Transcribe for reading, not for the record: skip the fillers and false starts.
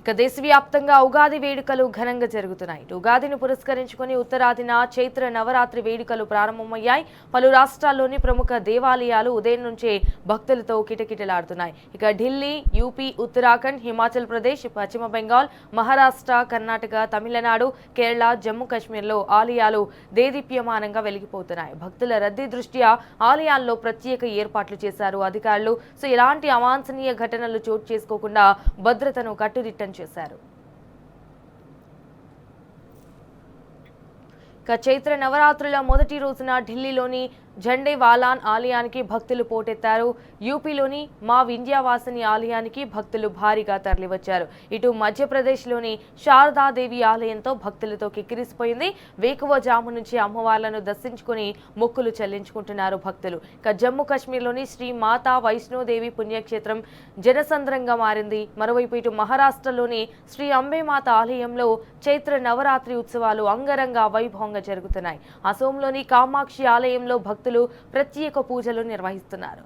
ఇక దేశవ్యాప్తంగా ఉగాది వేడుకలు ఘనంగా జరుగుతున్నాయి. ఉగాదిని పురస్కరించుకుని ఉత్తరాదిన చైత్ర నవరాత్రి వేడుకలు ప్రారంభమయ్యాయి. పలు రాష్ట్రాల్లోని ప్రముఖ దేవాలయాలు ఉదయం నుంచే భక్తులతో కిటకిటలాడుతున్నాయి. ఇక ఢిల్లీ, యూపీ, ఉత్తరాఖండ్, హిమాచల్ ప్రదేశ్, పశ్చిమ బెంగాల్, మహారాష్ట్ర, కర్ణాటక, తమిళనాడు, కేరళ, జమ్మూ కాశ్మీర్లో ఆలయాలు దేదీప్యమానంగా వెలిగిపోతున్నాయి. భక్తుల రద్దీ దృష్ట్యా ఆలయాల్లో ప్రత్యేక ఏర్పాట్లు చేశారు అధికారులు. సో ఎలాంటి అవాంఛనీయ ఘటనలు చోటు చేసుకోకుండా భద్రతను కట్టుదిట్టం చేశారు. ఇక చైత్ర నవరాత్రుల మొదటి రోజున ఢిల్లీలోని జండేవాలాన్ ఆలయానికి భక్తులు పోటెత్తారు. యూపీలోని మా వింధ్యవాసిని ఆలయానికి భక్తులు భారీగా తరలివచ్చారు. ఇటు మధ్యప్రదేశ్లోని శారదాదేవి ఆలయంతో భక్తులతో కిక్కిరిసిపోయింది. వేకువజాము నుంచి అమ్మవార్లను దర్శించుకుని మొక్కులు చెల్లించుకుంటున్నారు భక్తులు. ఇక జమ్మూ కాశ్మీర్లోని శ్రీ మాతా వైష్ణోదేవి పుణ్యక్షేత్రం జనసంద్రంగా మారింది. మరోవైపు ఇటు మహారాష్ట్రలోని శ్రీ అంబేమాత ఆలయంలో చైత్ర నవరాత్రి ఉత్సవాలు అంగరంగ వైభవంగా జరుగుతున్నాయి. అసోంలోని కామాక్షి ఆలయంలో భక్తులు ప్రత్యేక పూజలు నిర్వహిస్తున్నారు.